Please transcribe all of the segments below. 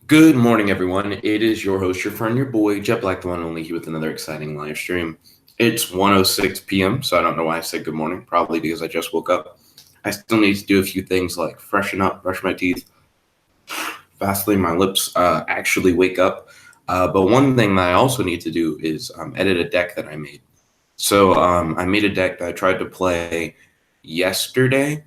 Good morning, everyone. It is your host, your friend, your boy, Jet Black, the one and only, here with another exciting live stream. It's 1:06 p.m., so I don't know why I said good morning. Probably because I just woke up. I still need to do a few things like freshen up, brush my teeth, Vaseline my lips, actually wake up. But one thing that I also need to do is edit a deck that I made. So I made a deck that I tried to play yesterday,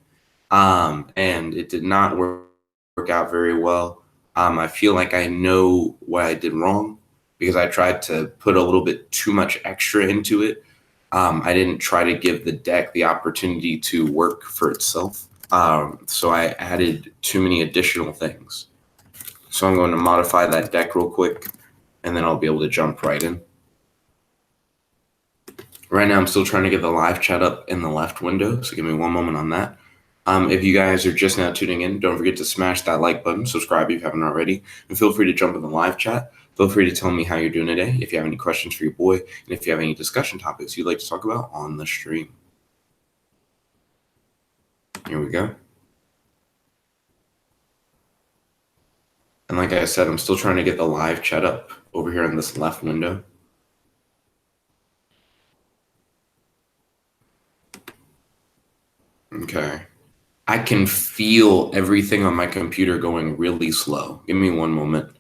and it did not work out very well. I feel like I know what I did wrong because I tried to put a little bit too much extra into it. I didn't try to give the deck the opportunity to work for itself. So I added too many additional things. So I'm going to modify that deck real quick, and then I'll be able to jump right in. Right now, I'm still trying to get the live chat up in the left window, so give me one moment on that. If you guys are just now tuning in, don't forget to smash that like button, subscribe if you haven't already, and feel free to jump in the live chat. Feel free to tell me how you're doing today, if you have any questions for your boy, and if you have any discussion topics you'd like to talk about on the stream. Here we go. And like I said, I'm still trying to get the live chat up over here in this left window. Okay. I can feel everything on my computer going really slow. Give me one moment.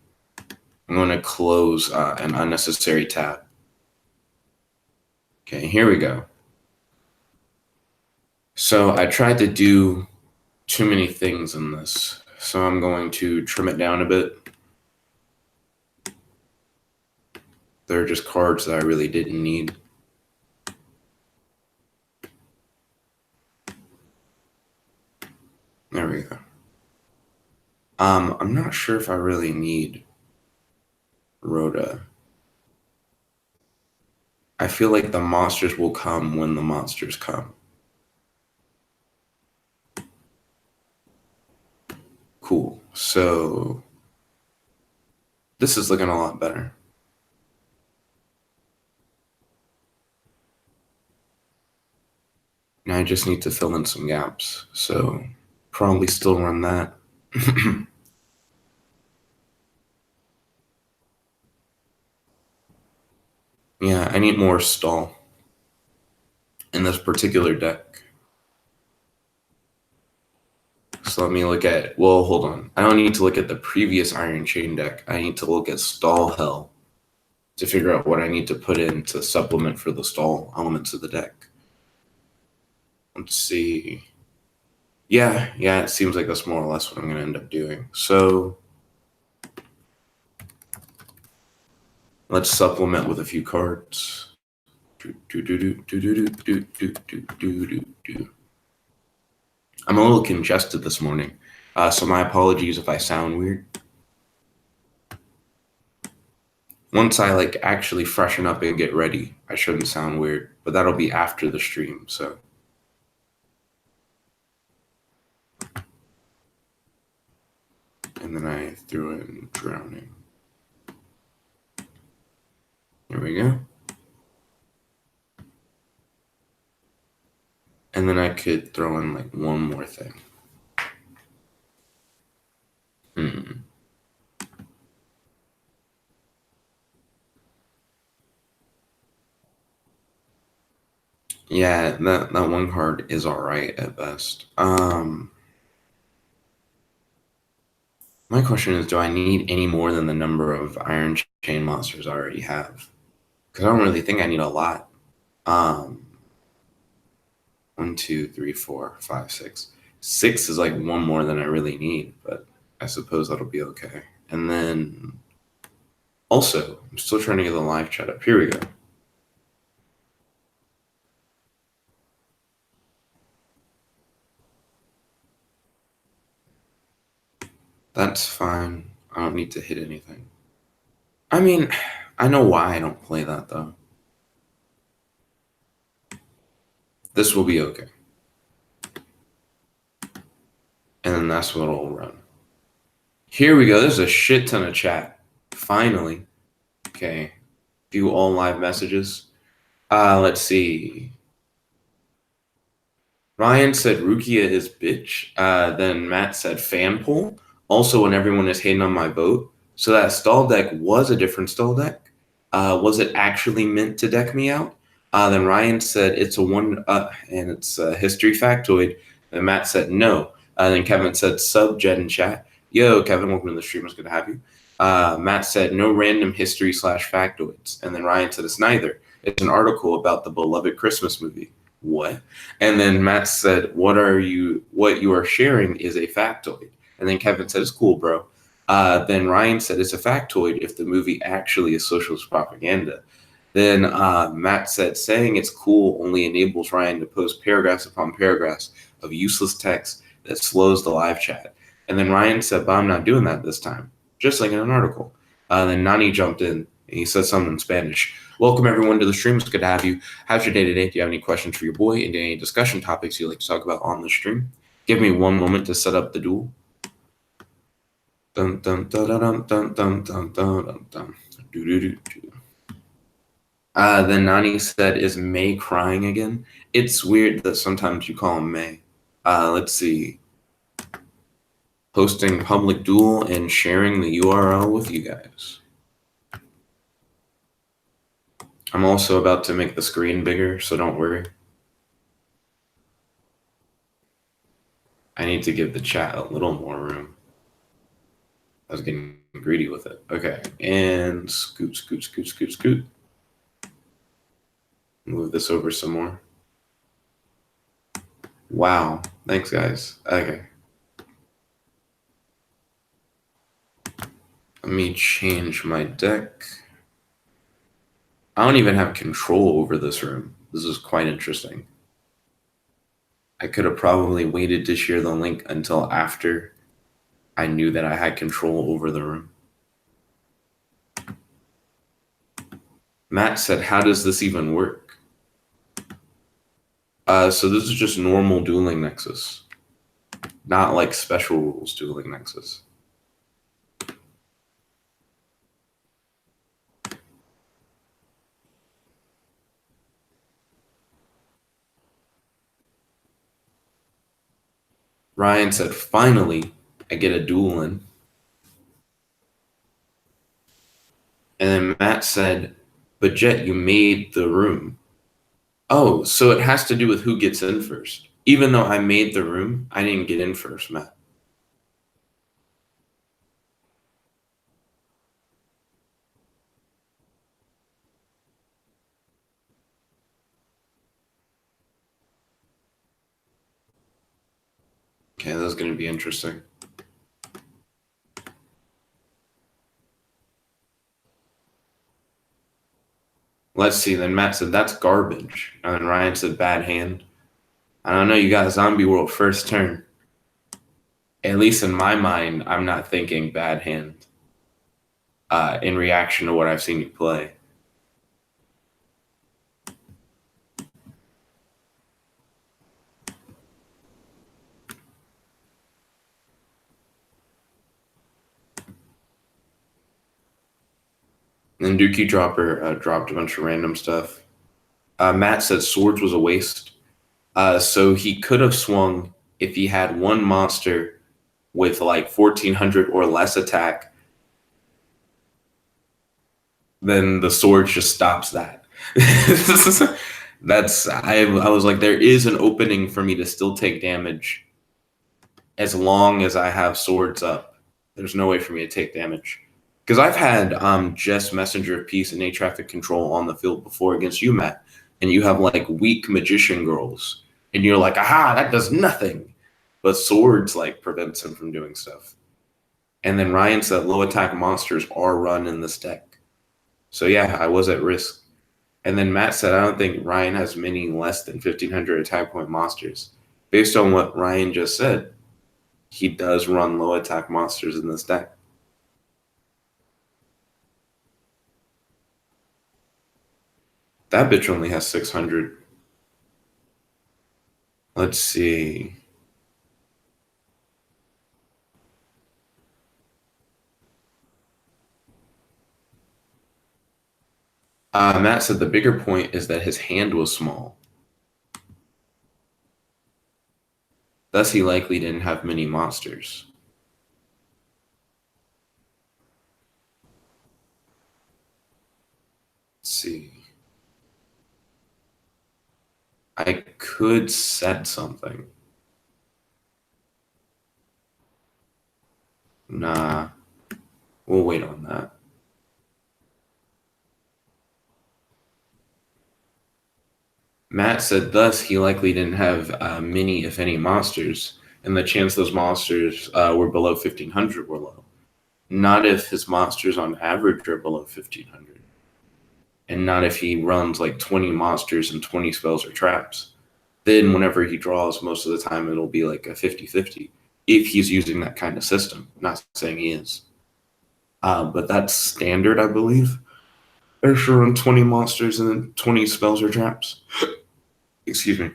I'm going to close an unnecessary tab. Okay, here we go. So I tried to do too many things in this, so I'm going to trim it down a bit. They're just cards that I really didn't need. There we go. I'm not sure if I really need Rhoda. I feel like the monsters will come when the monsters come. Cool. So this is looking a lot better. Now I just need to fill in some gaps. So probably still run that. Yeah, I need more stall in this particular deck. So let me look at, well, hold on. I don't need to look at the previous Iron Chain deck. I need to look at Stall Hell to figure out what I need to put in to supplement for the stall elements of the deck. Let's see. Yeah, it seems like that's more or less what I'm going to end up doing. So let's supplement with a few cards. I'm a little congested this morning, so my apologies if I sound weird. Once I actually freshen up and get ready, I shouldn't sound weird, but that'll be after the stream, so. And then I threw in Drowning. There we go. And then I could throw in one more thing. Yeah, that one card is all right at best. My question is, do I need any more than the number of Iron Chain monsters I already have? Because I don't really think I need a lot. 1, 2, 3, 4, 5, 6. 6 is one more than I really need, but I suppose that'll be okay. And then also, I'm still trying to get the live chat up. Here we go. That's fine. I don't need to hit anything. I mean, I know why I don't play that, though. This will be okay. And then that's what I'll run. Here we go. There's a shit ton of chat. Finally. Okay. View all live messages. Let's see. Ryan said Rukia is bitch. Then Matt said fan poll. Also, when everyone is hating on my vote, So that stall deck was a different stall deck. Was it actually meant to deck me out? Then Ryan said it's a one, and it's a history factoid. And Matt said no. Then Kevin said sub Jet in chat. Yo, Kevin, welcome to the stream. It's good to have you. Matt said no random history / factoids. And then Ryan said it's neither. It's an article about the beloved Christmas movie. What? And then Matt said, what you are sharing is a factoid. And then Kevin said, it's cool, bro. Then Ryan said it's a factoid if the movie actually is socialist propaganda. Then Matt said saying it's cool only enables Ryan to post paragraphs upon paragraphs of useless text that slows the live chat. And then Ryan said, but I'm not doing that this time, just like in an article. Then Nani jumped in and he said something in Spanish. Welcome everyone to the stream. It's good to have you. How's your day today? Do you have any questions for your boy and any discussion topics you'd like to talk about on the stream? Give me one moment to set up the duel. Dun, dun, dun, dun, dun, dun, dun, dun, dun. Do, do, do, do. Then Nani said, is May crying again? It's weird that sometimes you call him May. Let's see. Posting public duel and sharing the URL with you guys. I'm also about to make the screen bigger, so don't worry. I need to give the chat a little more room. I was getting greedy with it. Okay, and scoot, scoot, scoot, scoot, scoot. Move this over some more. Wow, thanks guys. Okay. Let me change my deck. I don't even have control over this room. This is quite interesting. I could have probably waited to share the link until after I knew that I had control over the room. Matt said, how does this even work? So this is just normal Dueling Nexus. Not like special rules Dueling Nexus. Ryan said, finally, I get a duel in. And then Matt said, but Jet, you made the room. Oh, so it has to do with who gets in first. Even though I made the room, I didn't get in first, Matt. Okay, that's going to be interesting. Let's see. Then Matt said, that's garbage. And then Ryan said, bad hand. I don't know. You got Zombie World first turn. At least in my mind, I'm not thinking bad hand in reaction to what I've seen you play. And Dookie Dropper dropped a bunch of random stuff. Matt said swords was a waste. So he could have swung if he had one monster with like 1400 or less attack. Then the sword just stops that. I was like, there is an opening for me to still take damage as long as I have swords up. There's no way for me to take damage. Because I've had just Messenger of Peace and 8 Traffic Control on the field before against you, Matt, and you have like weak magician girls, and you're like, aha, that does nothing. But swords like prevents him from doing stuff. And then Ryan said low attack monsters are run in this deck. So yeah, I was at risk. And then Matt said, I don't think Ryan has many less than 1500 attack point monsters. Based on what Ryan just said, he does run low attack monsters in this deck. That bitch only has 600. Let's see. Matt said the bigger point is that his hand was small. Thus, he likely didn't have many monsters. see. I could set something. Nah, we'll wait on that. Matt said thus he likely didn't have many, if any, monsters, and the chance those monsters were below 1500 were low. Not if his monsters on average are below 1500. And not if he runs like 20 monsters and 20 spells or traps. Then whenever he draws, most of the time it'll be like a 50-50 if he's using that kind of system. Not saying he is. But that's standard, I believe. I should run 20 monsters and then 20 spells or traps. Excuse me.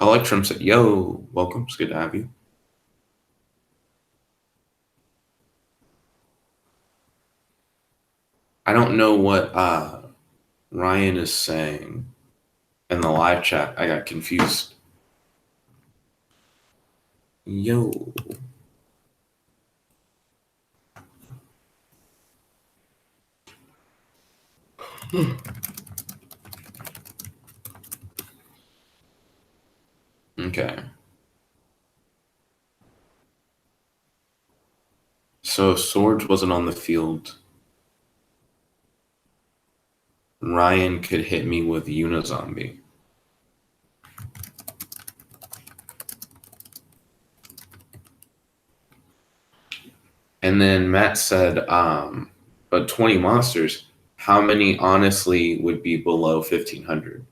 Electrum said, yo, welcome. It's good to have you. I don't know what Ryan is saying in the live chat. I got confused. Yo. Okay. So if Swords wasn't on the field, Ryan could hit me with Unizombie. And then Matt said, but 20 monsters, how many honestly would be below 1500?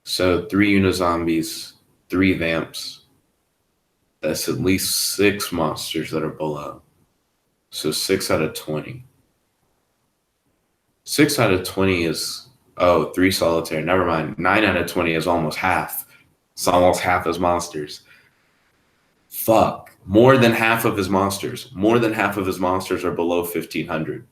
So 3 Unizombies, 3 Vamps. That's at least 6 monsters that are below. So 6 out of 20. 6 out of 20 is, 3 Solitaire. Never mind. 9 out of 20 is almost half. It's almost half his monsters. Fuck. More than half of his monsters. More than half of his monsters are below 1500.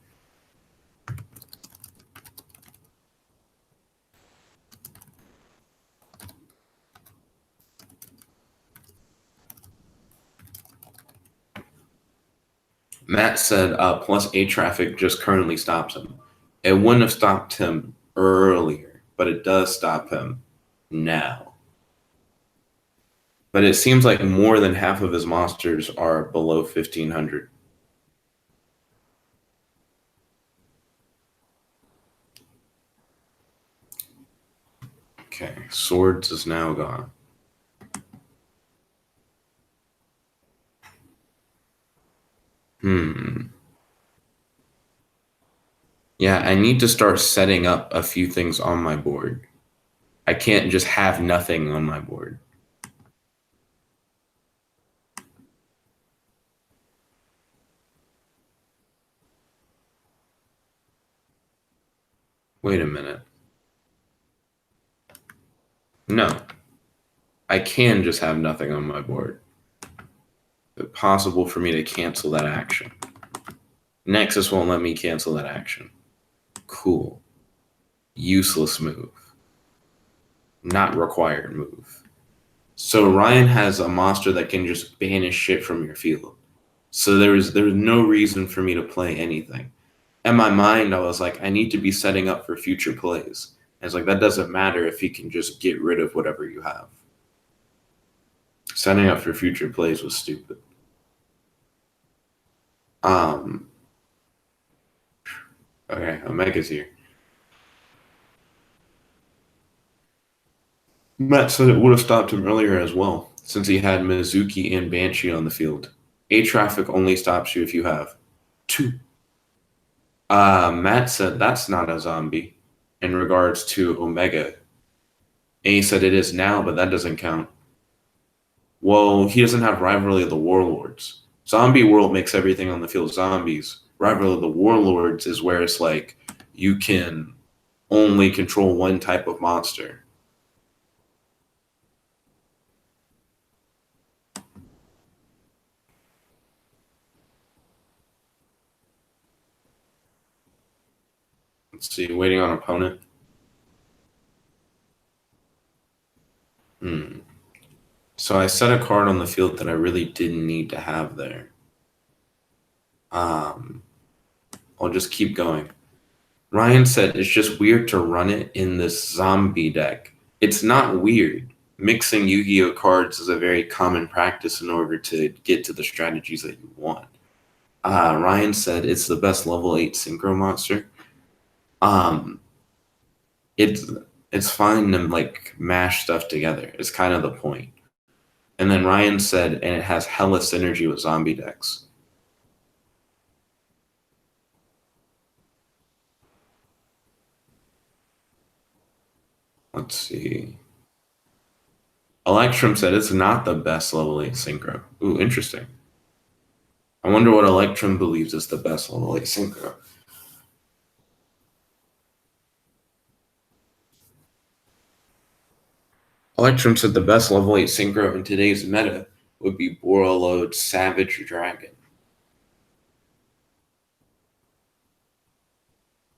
Matt said, plus A traffic just currently stops him. It wouldn't have stopped him earlier, but it does stop him now. But it seems like more than half of his monsters are below 1500. Okay, Swords is now gone. Yeah, I need to start setting up a few things on my board. I can't just have nothing on my board. Wait a minute. No. I can just have nothing on my board. Is it possible for me to cancel that action? Nexus won't let me cancel that action. Cool. Useless move. Not required move. So Ryan has a monster that can just banish shit from your field. So there's no reason for me to play anything. In my mind, I was like, I need to be setting up for future plays. And it's like, that doesn't matter if he can just get rid of whatever you have. Setting up for future plays was stupid. Okay, Omega's here. Matt said it would have stopped him earlier as well, since he had Mizuki and Banshee on the field. A traffic only stops you if you have 2. Matt said that's not a zombie in regards to Omega. And he said it is now, but that doesn't count. Well, he doesn't have Rivalry of the Warlords. Zombie World makes everything on the field zombies. Rivalry of the Warlords is where it's like you can only control one type of monster. Let's see, waiting on opponent. So I set a card on the field that I really didn't need to have there. I'll just keep going. Ryan said it's just weird to run it in this zombie deck. It's not weird. Mixing Yu-Gi-Oh cards is a very common practice in order to get to the strategies that you want. Ryan said it's the best level 8 synchro monster. Um, it's it's fine to like mash stuff together. It's kind of the point. And then Ryan said, and it has hella synergy with zombie decks. Let's see. Electrum said it's not the best level 8 synchro. Ooh, interesting. I wonder what Electrum believes is the best level 8 synchro. Electrum said the best level 8 synchro in today's meta would be Borreload Savage Dragon.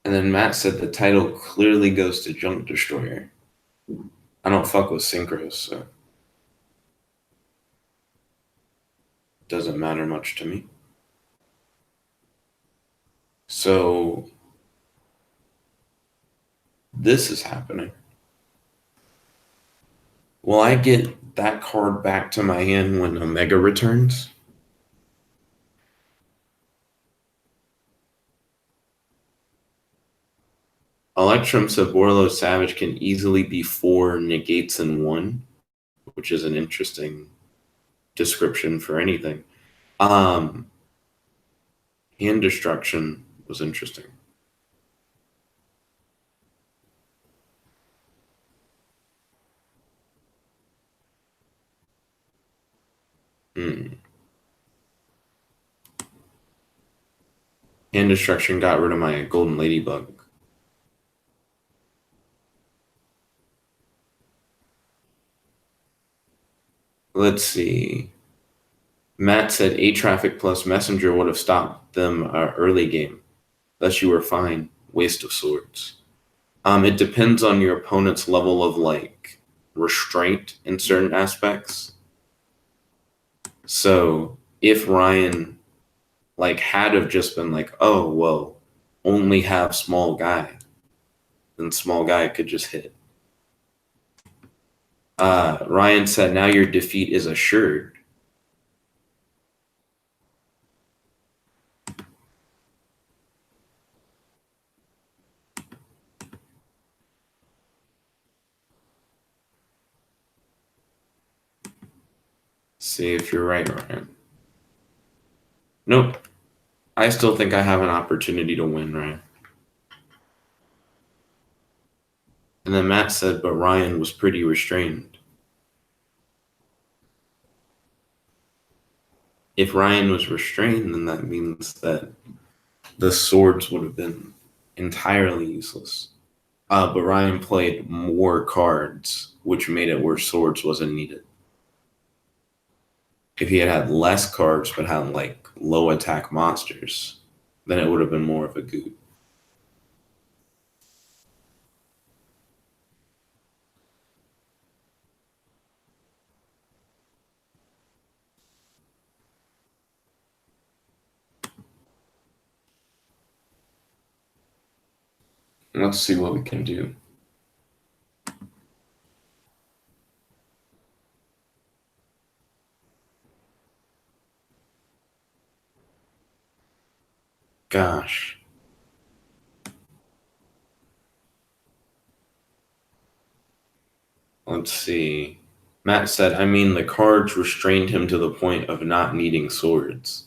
And then Matt said the title clearly goes to Junk Destroyer. I don't fuck with synchros, so it doesn't matter much to me. So this is happening. Will I get that card back to my hand when Omega returns? Electrum said Borreload Savage can easily be 4 negates in 1, which is an interesting description for anything. Hand Destruction was interesting. Hand Destruction got rid of my Golden Ladybug. Let's see. Matt said A-Traffic plus Messenger would have stopped them early game. Thus you were fine. Waste of swords. It depends on your opponent's level of like restraint in certain aspects. So if Ryan like had have just been like, oh well, only have small guy, then small guy could just hit. Ryan said now your defeat is assured. See if you're right, Ryan. Nope. I still think I have an opportunity to win, Ryan. And then Matt said, but Ryan was pretty restrained. If Ryan was restrained, then that means that the swords would have been entirely useless. But Ryan played more cards, which made it where swords wasn't needed. If he had less cards but had like low attack monsters, then it would have been more of a goot. Let's see what we can do. Gosh. Let's see. Matt said, I mean, the cards restrained him to the point of not needing swords.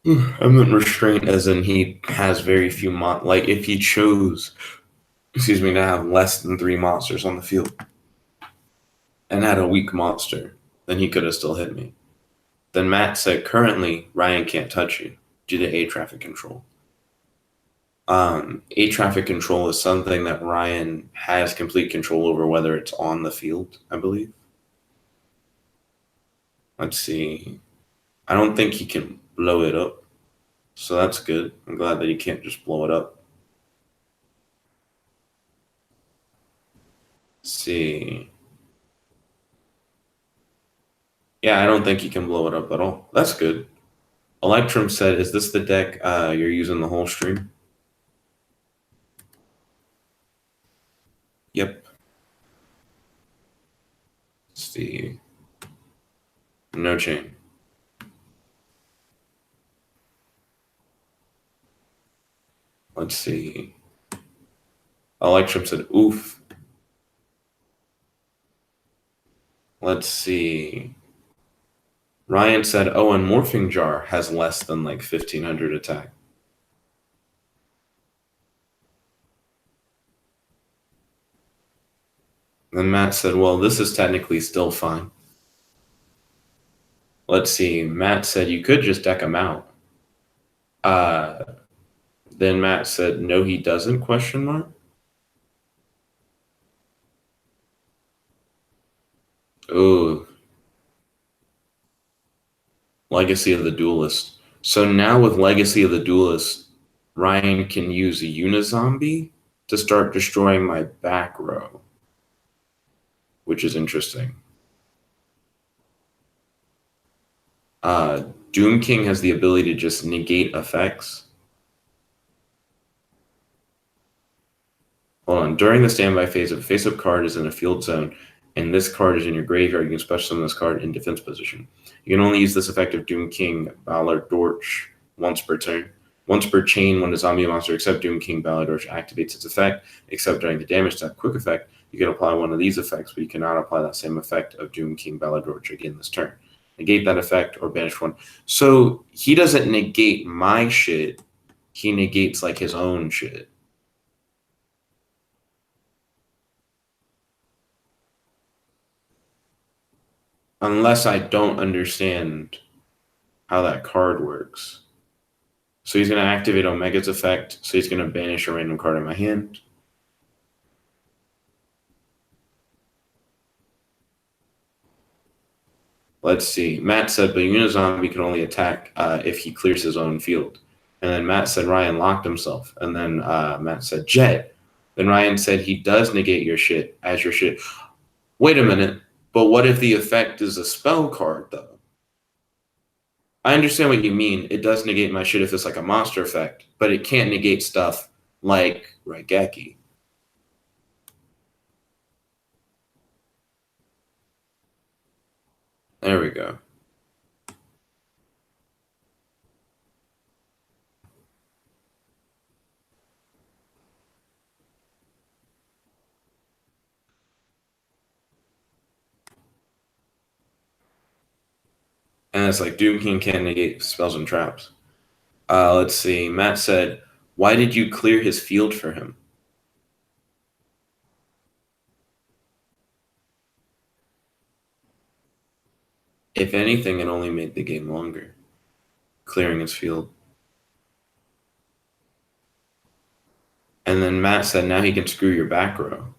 I meant restraint as in he has very few like if he chose, excuse me, to have less than 3 monsters on the field and had a weak monster, then he could have still hit me. Then Matt said, currently, Ryan can't touch you due to A-Traffic control. A-Traffic control is something that Ryan has complete control over, whether it's on the field, I believe. Let's see. I don't think he can blow it up, so that's good. I'm glad that he can't just blow it up. Let's see. Yeah, I don't think he can blow it up at all. That's good. Electrum said, "Is this the deck you're using the whole stream?" Yep. It's the no chain. Let's see. Electrum said, "Oof." Let's see. Ryan said, "Oh, and Morphing Jar has less than like 1500 attack." Then Matt said, "Well, this is technically still fine." Let's see. Matt said, "You could just deck him out." Uh, then Matt said, "No, he doesn't?" Question mark. Ooh, Legacy of the Duelist. So now with Legacy of the Duelist, Ryan can use a Unizombie to start destroying my back row, which is interesting. Doom King has the ability to just negate effects. Hold on. During the standby phase, if a face-up card is in a field zone and this card is in your graveyard, you can special summon this card in defense position. You can only use this effect of Doom King, Ballard Dorch once per turn. Once per chain, when a zombie monster except Doom King, Ballard Dorch activates its effect, except during the damage step quick effect, you can apply one of these effects, but you cannot apply that same effect of Doom King, Ballard Dorch again this turn. Negate that effect or banish one. So he doesn't negate my shit. He negates like his own shit. Unless I don't understand how that card works. So he's going to activate Omega's effect. So he's going to banish a random card in my hand. Let's see. Matt said, but Unizombie can only attack if he clears his own field. And then Matt said Ryan locked himself. And then Matt said Jet. Then Ryan said he does negate your shit as your shit. Wait a minute. But what if the effect is a spell card, though? I understand what you mean. It does negate my shit if it's like a monster effect, but it can't negate stuff like Raigeki. There we go. And it's like Doom King can't negate spells and traps. Let's see. Matt said, why did you clear his field for him? If anything, it only made the game longer, clearing his field. And then Matt said, now he can screw your back row.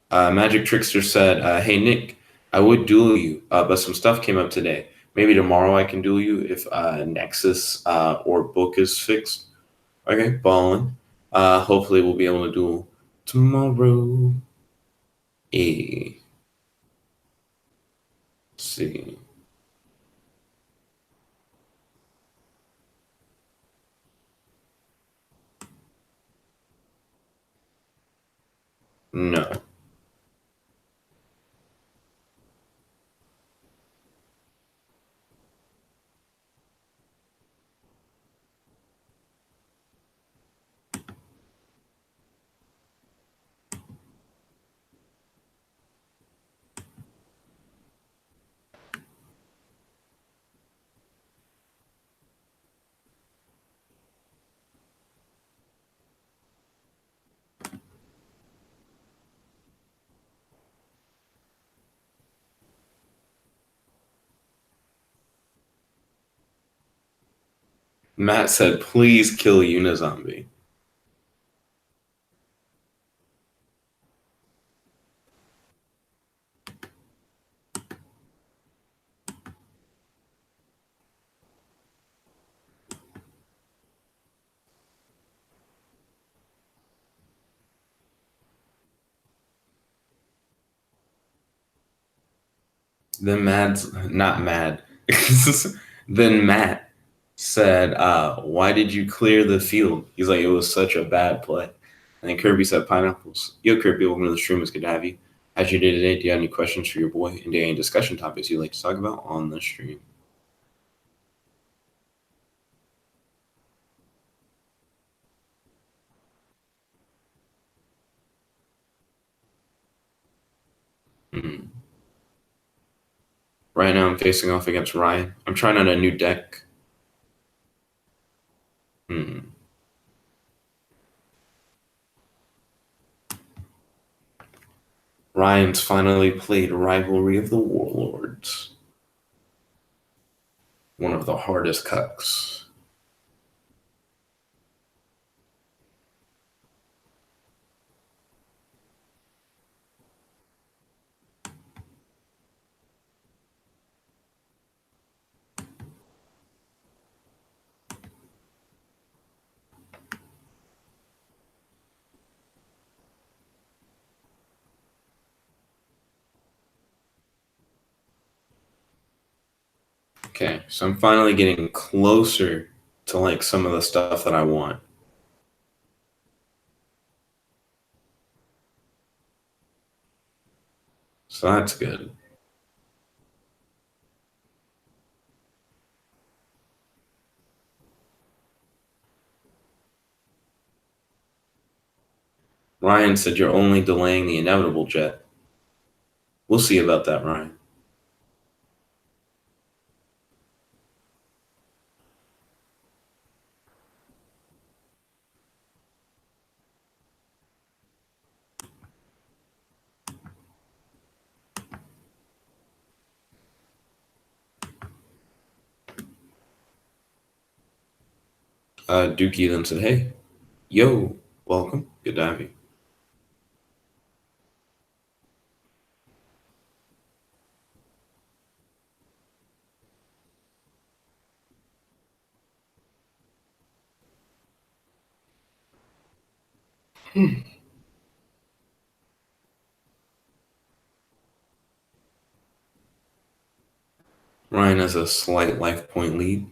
Magic Trickster said, hey, Nick, I would duel you, but some stuff came up today. Maybe tomorrow I can duel you if Nexus or book is fixed. Okay, ballin'. Hopefully we'll be able to duel tomorrow. Let's see. No. Matt said, please kill Unizombie. Then Mad's not mad. Then Matt said, why did you clear the field? He's like, it was such a bad play. And then Kirby said, pineapples. Yo, Kirby, welcome to the stream. It's good to have you. How's your day today? Do you have any questions for your boy? And do you have any discussion topics you'd like to talk about on the stream? Hmm. Right now, I'm facing off against Ryan. I'm trying out a new deck. Hmm. Ryan's finally played Rivalry of the Warlords. One of the hardest cucks. Okay, so I'm finally getting closer to like some of the stuff that I want. So that's good. Ryan said you're only delaying the inevitable, Jet. We'll see about that, Ryan. Dookie then said, hey, yo, welcome. Good to have you. Ryan has a slight life point lead.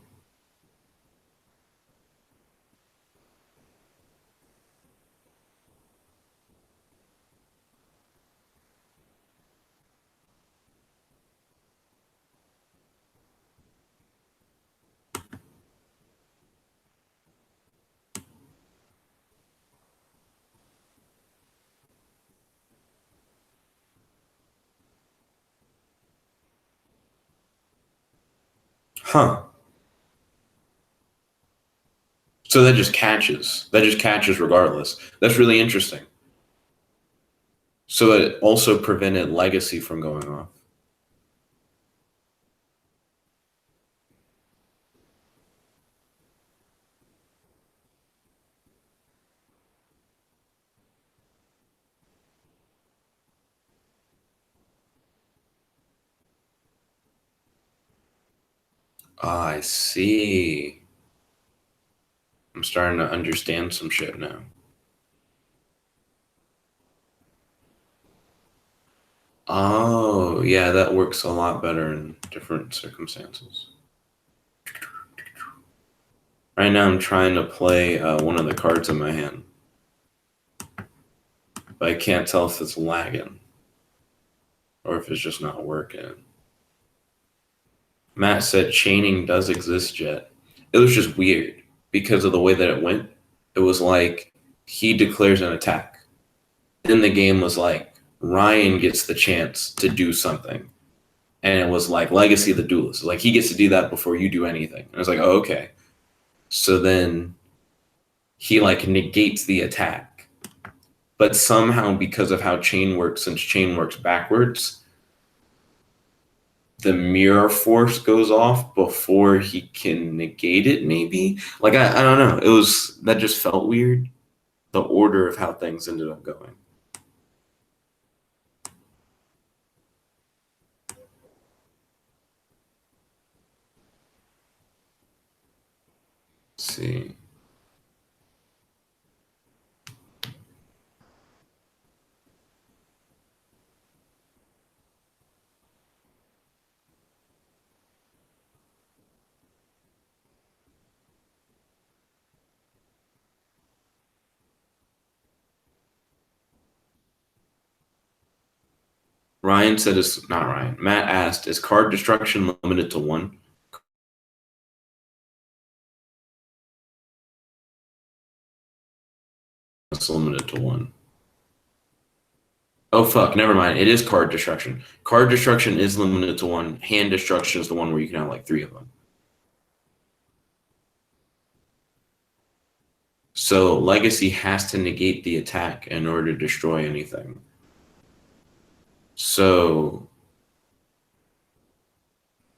Huh. So that just catches. That just catches regardless. That's really interesting. So it also prevented Legacy from going off. I see. I'm starting to understand some shit now. Oh, yeah, that works a lot better in different circumstances. Right now, I'm trying to play one of the cards in my hand, but I can't tell if it's lagging or if it's just not working. Matt said chaining does exist, Jet. It was just weird because of the way that it went. It was like he declares an attack. Then the game was like Ryan gets the chance to do something. And it was like Legacy of the Duelist. Like he gets to do that before you do anything. And I was like, oh, okay. So then he like negates the attack. But somehow, because of how chain works, since chain works backwards, the mirror force goes off before he can negate it, maybe? Like, I don't know. It was, that just felt weird. The order of how things ended up going. Let's see. Ryan said it's not Ryan. Matt asked, is card destruction limited to one? It's limited to one. Oh, fuck. Never mind. It is card destruction. Card destruction is limited to one. Hand destruction is the one where you can have like 3 of them. So Legacy has to negate the attack in order to destroy anything. So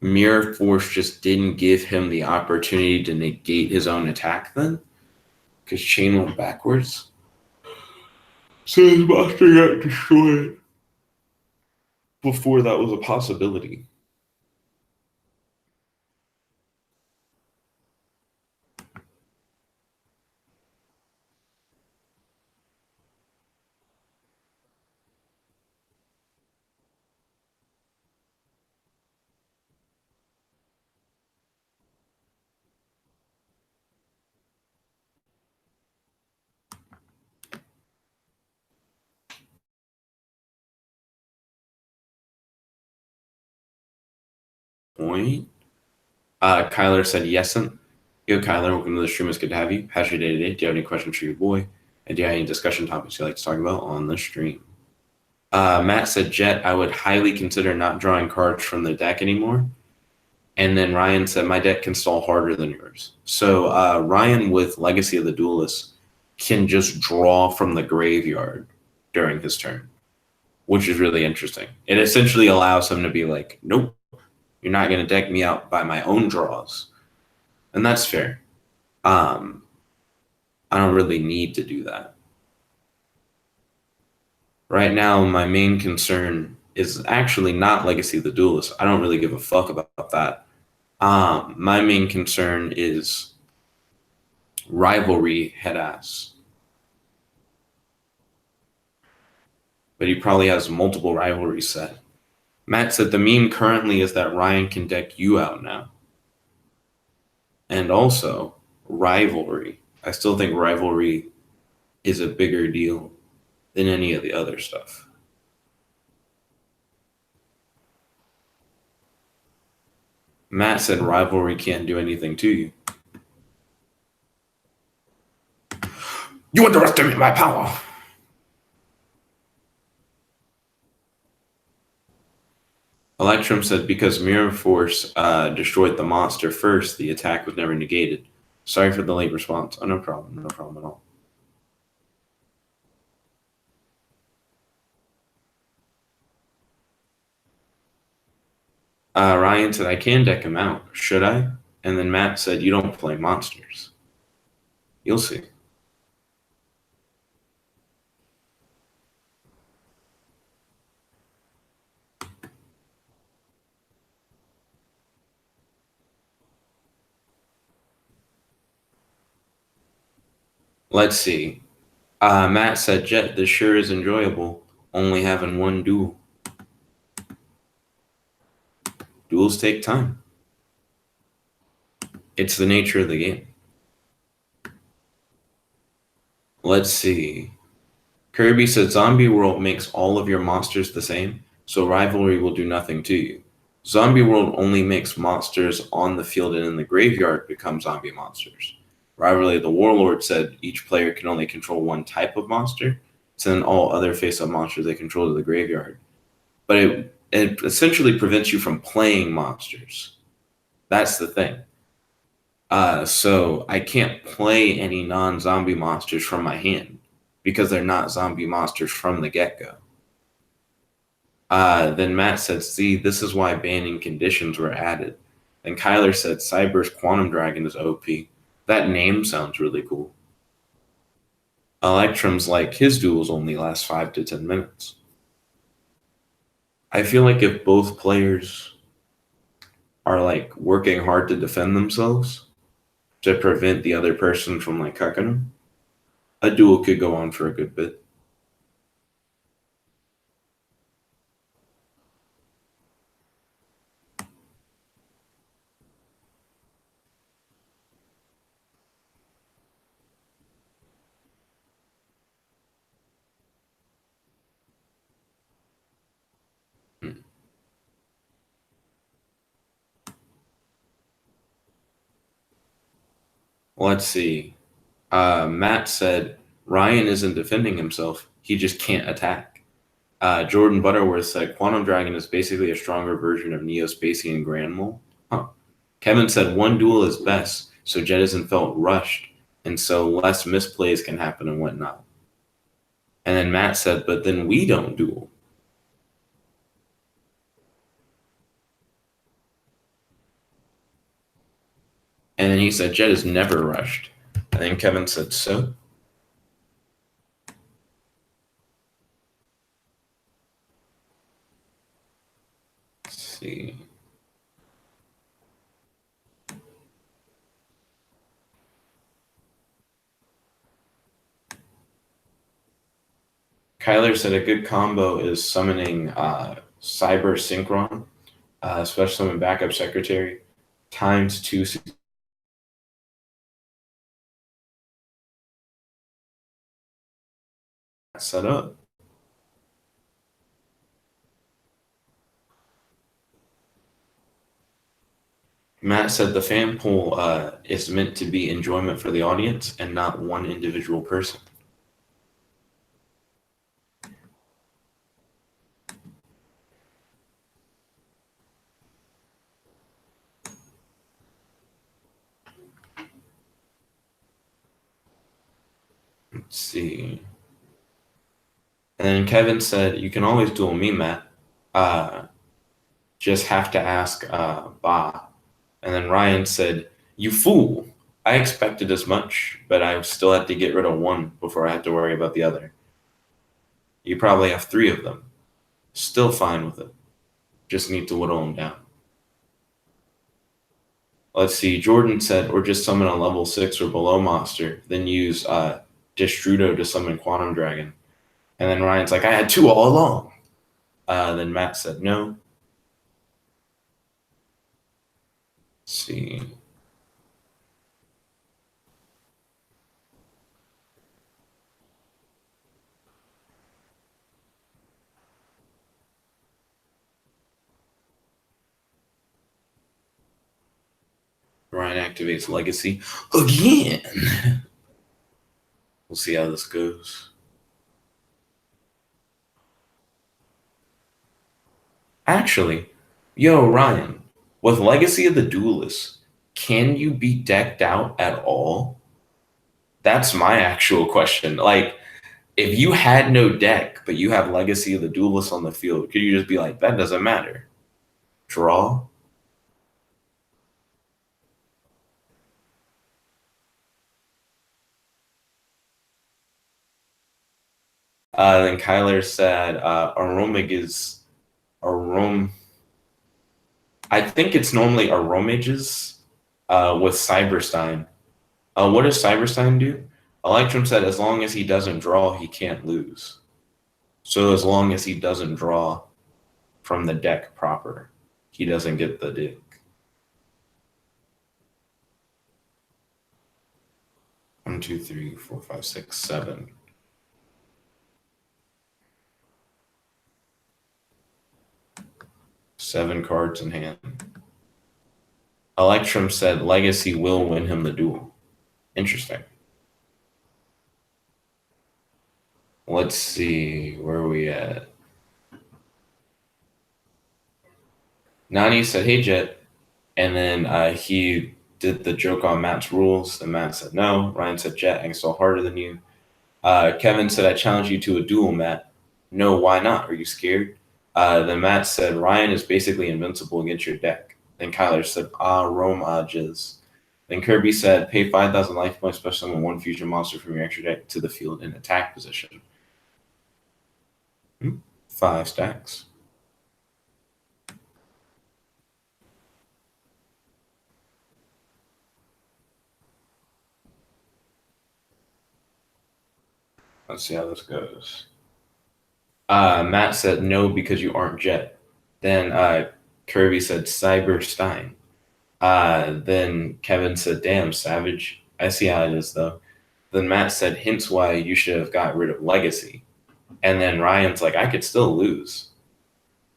Mirror Force just didn't give him the opportunity to negate his own attack then? Because Chain went backwards? So his monster got destroyed before that was a possibility. Point. Kyler said yesn't. Yo, Kyler, welcome to the stream. It's good to have you. How's your day today? Do you have any questions for your boy? And do you have any discussion topics you'd like to talk about on the stream? Matt said, Jet, I would highly consider not drawing cards from the deck anymore. And then Ryan said, my deck can stall harder than yours. So Ryan, with Legacy of the Duelist, can just draw from the graveyard during his turn, which is really interesting. It essentially allows him to be like, nope, you're not going to deck me out by my own draws. And that's fair. I don't really need to do that. Right now, my main concern is actually not Legacy of the Duelist. I don't really give a fuck about that. My main concern is Rivalry head ass. But he probably has multiple rivalries set. Matt said the meme currently is that Ryan can deck you out now. And also, Rivalry. I still think Rivalry is a bigger deal than any of the other stuff. Matt said Rivalry can't do anything to you. You underestimate my power. Electrum said because Mirror Force destroyed the monster first, the attack was never negated. Sorry for the late response. Oh, no problem. No problem at all. Ryan said, I can deck him out. Should I? And then Matt said, you don't play monsters. You'll see. Let's see. Matt said, Jet, this sure is enjoyable, only having one duel. Duels take time. It's the nature of the game. Let's see. Kirby said, Zombie World makes all of your monsters the same, so Rivalry will do nothing to you. Zombie World only makes monsters on the field and in the graveyard become zombie monsters. Rivalry the Warlord said each player can only control one type of monster, send all other face-up monsters they control to the graveyard. But it essentially prevents you from playing monsters. That's the thing. So I can't play any non-zombie monsters from my hand because they're not zombie monsters from the get-go. Then Matt said, see, this is why banning conditions were added. And Kyler said, Cyber's Quantum Dragon is OP. That name sounds really cool. Electrum's like, his duels only last 5 to 10 minutes. I feel like if both players are like working hard to defend themselves to prevent the other person from like cucking them, a duel could go on for a good bit. Let's see. Matt said Ryan isn't defending himself. He just can't attack. Jordan Butterworth said Quantum Dragon is basically a stronger version of Neospacey and Granmole. Huh. Kevin said one duel is best, so Jet isn't felt rushed, and so less misplays can happen and whatnot. And then Matt said, but then we don't duel. And then he said, Jet is never rushed. And then Kevin said, so? Let's see. Kyler said a good combo is summoning Cyber Synchron, special summon backup secretary, times 2 set up. Matt said the fan pool is meant to be enjoyment for the audience and not one individual person. Let's see. And then Kevin said, you can always duel me, Matt. Just have to ask Ba. And then Ryan said, you fool. I expected as much, but I still had to get rid of one before I had to worry about the other. You probably have 3 of them. Still fine with it. Just need to whittle them down. Let's see. Jordan said, or just summon a level 6 or below monster, then use Destrudo to summon Quantum Dragon. And then Ryan's like, I had 2 all along. Then Matt said, no. Let's see. Ryan activates Legacy again. We'll see how this goes. Actually, yo, Ryan, with Legacy of the Duelist, can you be decked out at all? That's my actual question. Like, if you had no deck, but you have Legacy of the Duelist on the field, could you just be like, that doesn't matter? Draw? Then Kyler said, Aromig is Arom. I think it's normally Aromages with Cyberstein. What does Cyberstein do? Electrum said as long as he doesn't draw, he can't lose. So as long as he doesn't draw from the deck proper, he doesn't get the dick. One, two, three, four, five, six, 7. Seven cards in hand. Electrum said Legacy will win him the duel. Interesting. Let's see, where are we at? Nani said, hey, Jet. And then he did the joke on Matt's rules. And Matt said, no. Ryan said, Jet, I can still harder than you. Kevin said, I challenge you to a duel, Matt. No, why not? Are you scared? Then Matt said, Ryan is basically invincible against your deck. Then Kyler said, Rome, jizz. Then Kirby said, pay 5,000 life points, special summon 1 fusion monster from your extra deck to the field in attack position. 5 stacks. Let's see how this goes. Matt said no because you aren't Jet. Then Kirby said Cyberstein. Then Kevin said, damn, Savage. I see how it is, though. Then Matt said, hence why you should have got rid of Legacy. And then Ryan's like, I could still lose.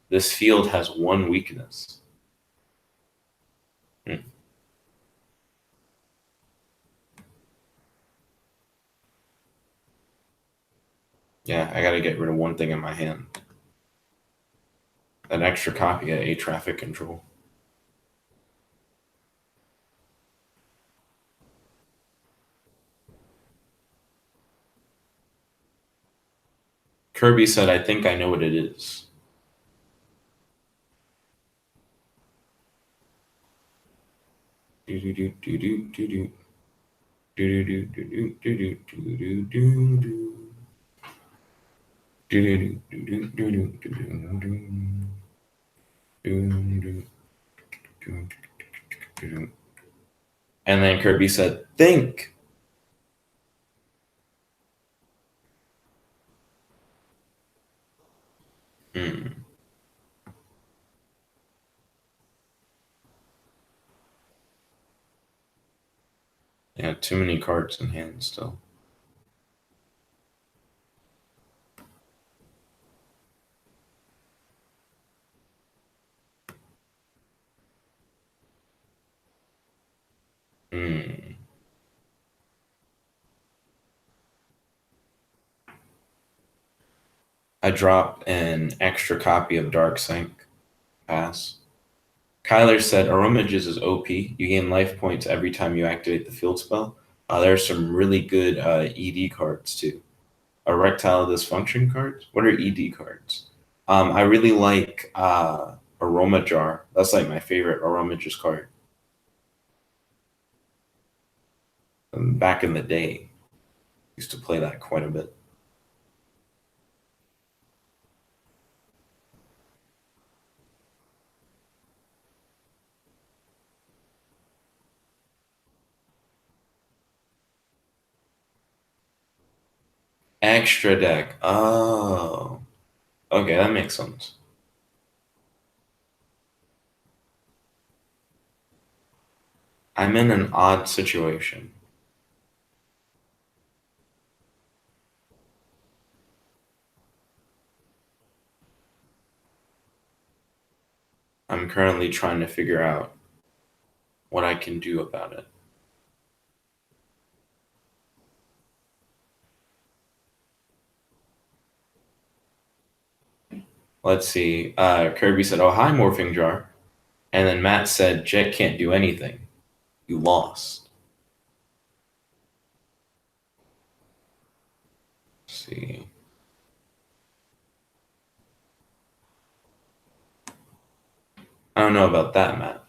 This field has 1 weakness. Yeah, I gotta get rid of one thing in my hand. That extra copy of a traffic control. Kirby said, I think I know what it is. And then Kirby said, think. Yeah, too many cards in hand still. I dropped an extra copy of Dark Sync. Pass. Kyler said Aromages is OP. You gain life points every time you activate the field spell. There are some really good ED cards too. Erectile dysfunction cards? What are ED cards? I really like Aroma Jar. That's like my favorite Aromages card. Back in the day, used to play that quite a bit. Extra deck. Oh. Okay, that makes sense. I'm in an odd situation. I'm currently trying to figure out what I can do about it. Let's see. Kirby said, oh, hi, Morphing Jar. And then Matt said, Jet can't do anything. You lost. Let's see. I don't know about that, Matt.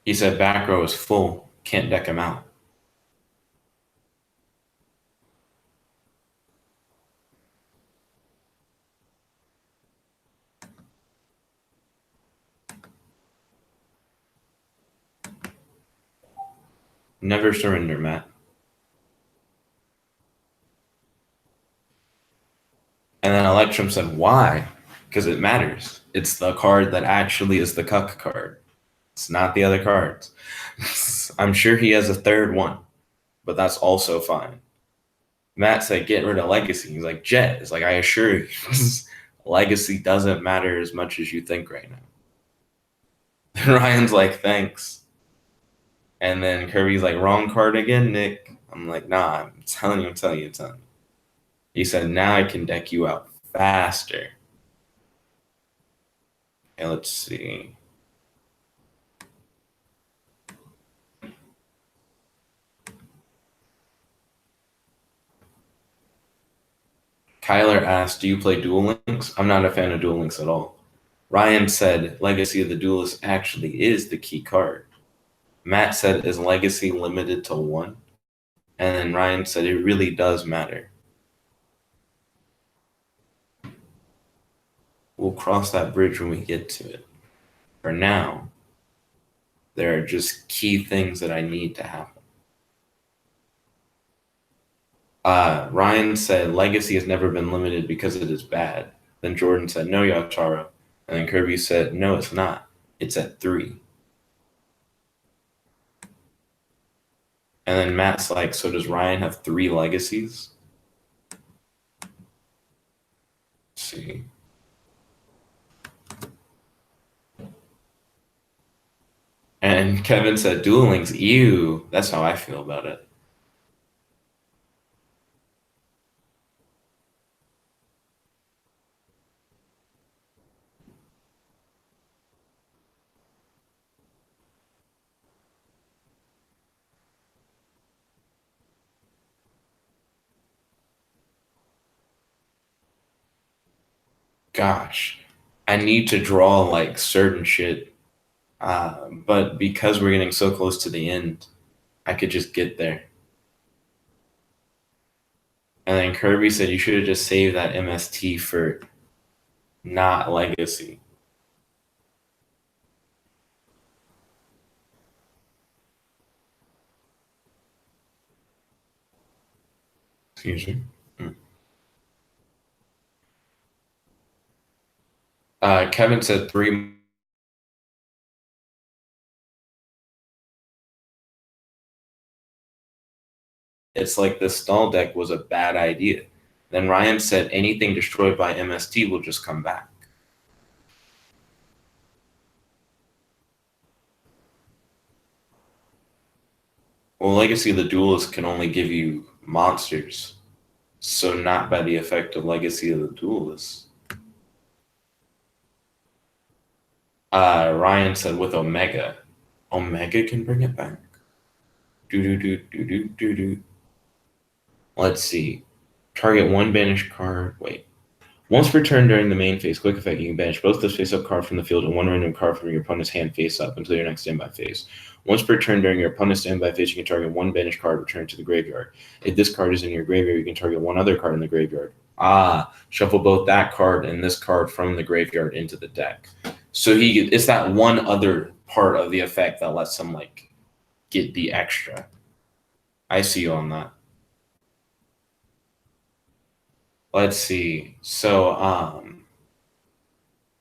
He said back row is full. Can't deck him out. Never surrender, Matt. And then Electrum said, why? Because it matters. It's the card that actually is the cuck card. It's not the other cards. I'm sure he has a third one, but that's also fine. Matt said, get rid of Legacy. He's like, Jet. It's like, I assure you, Legacy doesn't matter as much as you think right now. Ryan's like, thanks. And then Kirby's like, wrong card again, Nick. I'm like, nah, I'm telling you. He said, now I can deck you out faster. Okay, let's see. Kyler asked, do you play Duel Links? I'm not a fan of Duel Links at all. Ryan said, Legacy of the Duelist actually is the key card. Matt said, is Legacy limited to one? And then Ryan said, it really does matter. We'll cross that bridge when we get to it. For now, there are just key things that I need to happen. Ryan said, Legacy has never been limited because it is bad. Then Jordan said, no, Yachara. And then Kirby said, no, it's not. It's at 3. And then Matt's like, so does Ryan have 3 legacies? Let's see. And Kevin said, Duel Links, ew. That's how I feel about it. Gosh, I need to draw like certain shit. But because we're getting so close to the end, I could just get there. And then Kirby said you should have just saved that MST for not Legacy. Excuse me. Kevin said 3. It's like the stall deck was a bad idea. Then Ryan said anything destroyed by MST will just come back. Well, Legacy of the Duelist can only give you monsters, so not by the effect of Legacy of the Duelist. Ryan said with Omega. Omega can bring it back. Do do do do do do do. Let's see. Target one banished card. Wait. Once per turn during the main phase, quick effect, you can banish both the face-up card from the field and one random card from your opponent's hand face-up until your next standby phase. Once per turn during your opponent's standby phase, you can target one banished card returned to the graveyard. If this card is in your graveyard, you can target one other card in the graveyard. Shuffle both that card and this card from the graveyard into the deck. So it's that one other part of the effect that lets him like get the extra. I see you on that. Let's see. So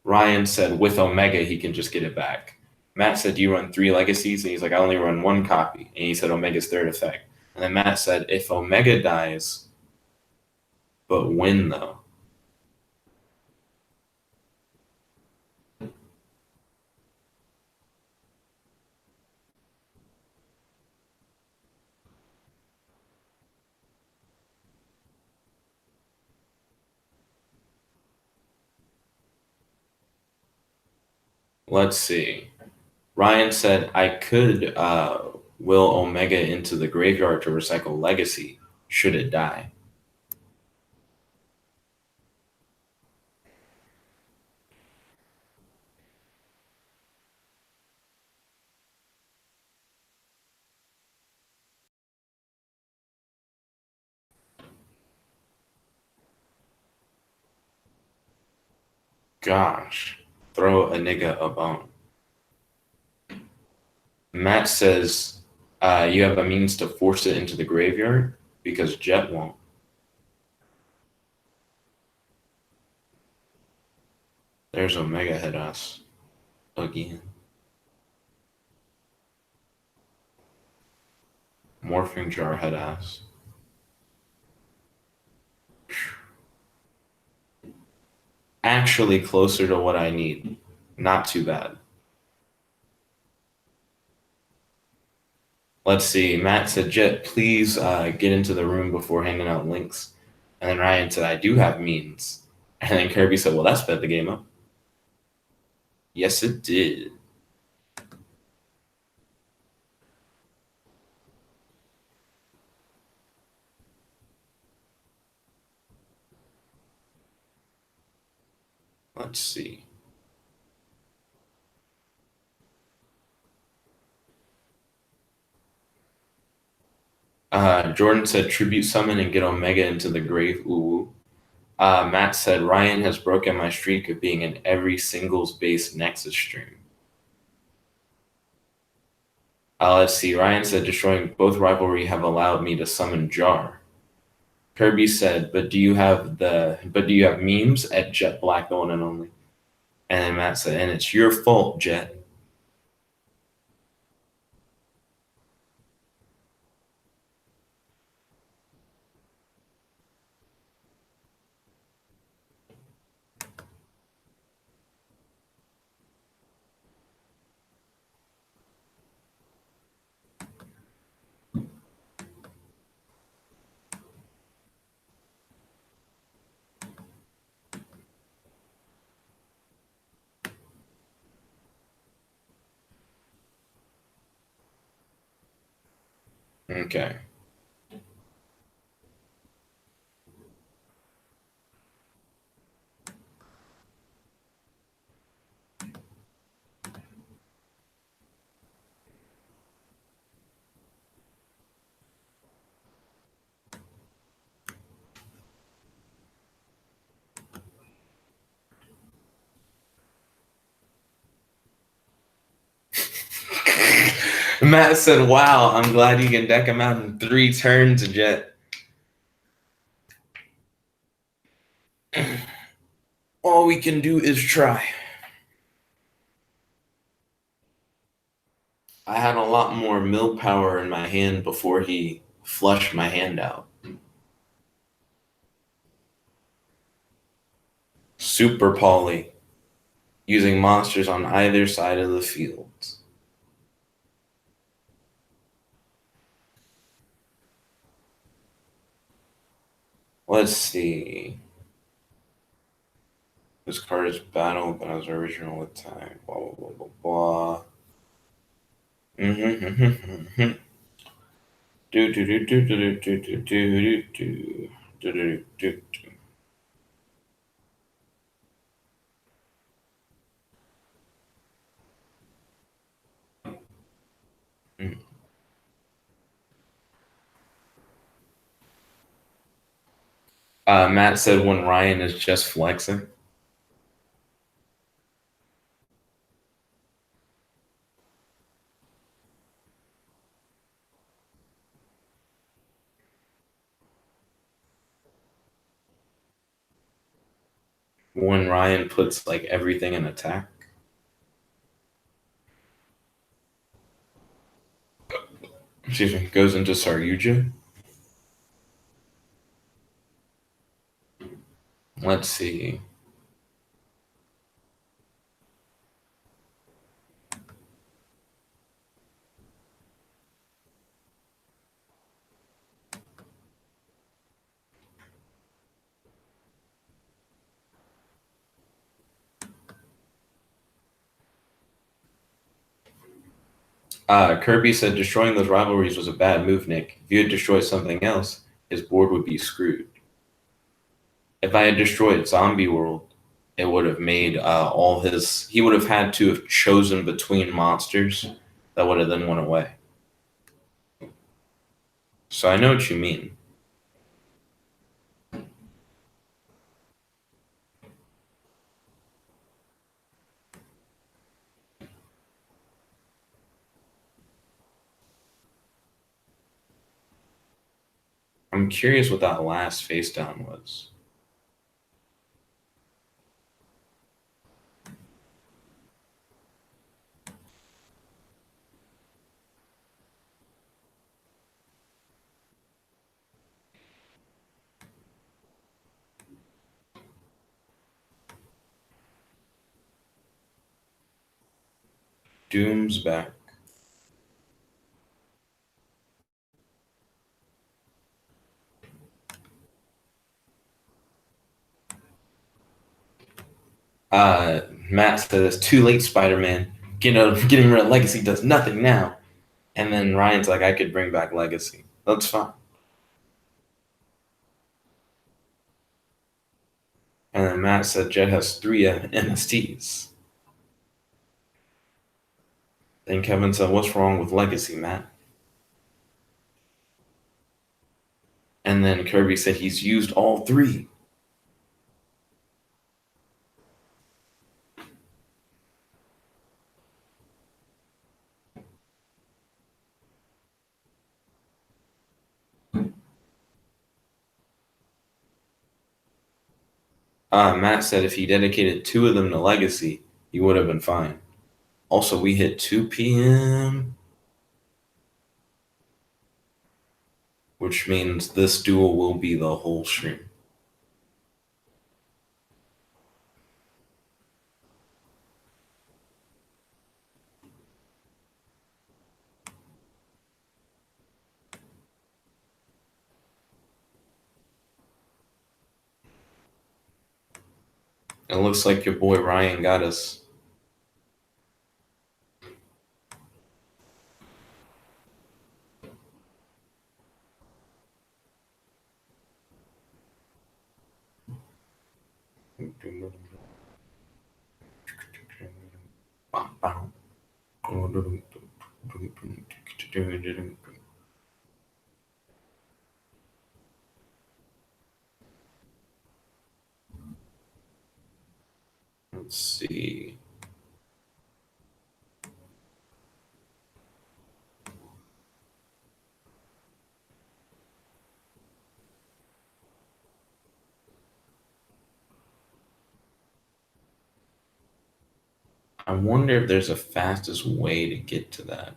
Ryan said with Omega, he can just get it back. Matt said, do you run 3 legacies? And he's like, I only run 1 copy. And he said Omega's third effect. And then Matt said, if Omega dies, but when though? Let's see. Ryan said, I could will Omega into the graveyard to recycle Legacy should it die. Gosh, throw a nigga a bone. Matt says you have a means to force it into the graveyard because Jet won't. There's Omega head ass again. Morphing jar head ass. Actually closer to what I need. Not too bad. Let's see. Matt said, Jet, please get into the room before handing out links. And then Ryan said, I do have means. And then Kirby said, well, that sped the game up. Yes, it did. Let's see. Jordan said, tribute summon and get Omega into the grave. Ooh. Matt said, Ryan has broken my streak of being in every singles-based Nexus stream. Let's see. Ryan said, destroying both rivalry have allowed me to summon Jar. Kirby said, but do you have memes at Jet Black, the one and only? And then Matt said, and it's your fault, Jet. Okay. Matt said, wow, I'm glad you can deck him out in 3 turns, Jet. All we can do is try. I had a lot more mill power in my hand before he flushed my hand out. Super poly, using monsters on either side of the field. Let's see. This card is battle, but as original attack. Blah blah blah blah blah. Do do do do do do do do do do do do do. Matt said when Ryan is just flexing. When Ryan puts like everything in attack. Excuse me, goes into Saryuja. Let's see. Kirby said destroying those rivalries was a bad move, Nick. If you had destroyed something else, his board would be screwed. If I had destroyed Zombie World, it would have made all his. He would have had to have chosen between monsters that would have then went away. So I know what you mean. I'm curious what that last face down was. Doom's back. Matt said it's too late, Spider-Man. Getting rid of Legacy does nothing now. And then Ryan's like, I could bring back Legacy. That's fine. And then Matt said Jet has 3 MSTs. Then Kevin said, what's wrong with Legacy, Matt? And then Kirby said he's used all 3. Matt said if he dedicated 2 of them to Legacy, he would have been fine. Also, we hit 2 p.m., which means this duel will be the whole stream. It looks like your boy Ryan got us. Let's see. I wonder if there's a fastest way to get to that.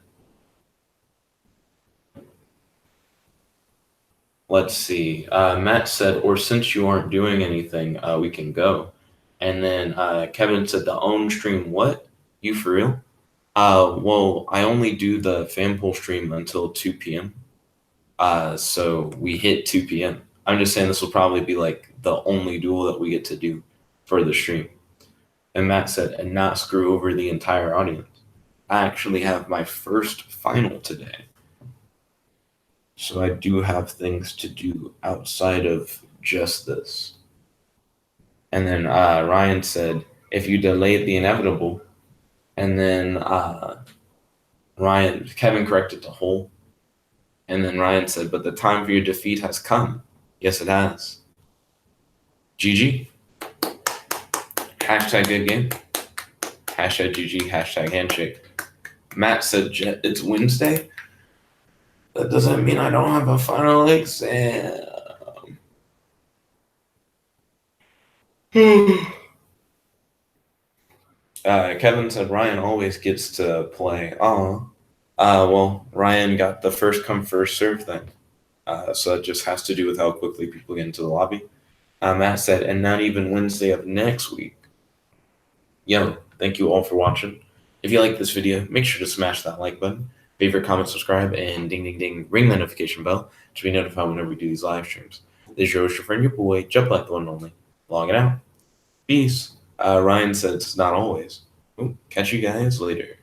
Let's see. Matt said, or since you aren't doing anything, we can go. And then Kevin said, the own stream, what? You for real? Well, I only do the fan poll stream until 2 p.m. So we hit 2 p.m. I'm just saying this will probably be like the only duel that we get to do for the stream. And Matt said, and not screw over the entire audience. I actually have my first final today. So I do have things to do outside of just this. And then Ryan said, if you delayed the inevitable, and then Kevin corrected to whole. And then Ryan said, but the time for your defeat has come. Yes, it has. GG. Hashtag good game. Hashtag GG. Hashtag handshake. Matt said, it's Wednesday. That doesn't mean I don't have a final exam. Kevin said Ryan always gets to play. Well, Ryan got the first come first serve thing. So it just has to do with how quickly people get into the lobby. Matt said, and not even Wednesday of next week. Yo, thank you all for watching. If you like this video, make sure to smash that like button, favorite, comment, subscribe, and ding, ding, ding, ring the notification bell to be notified whenever we do these live streams. This is your host, your friend, your boy, Jetblack the one and only. Logging out. Peace. Ryan said it's not always. Ooh, catch you guys later.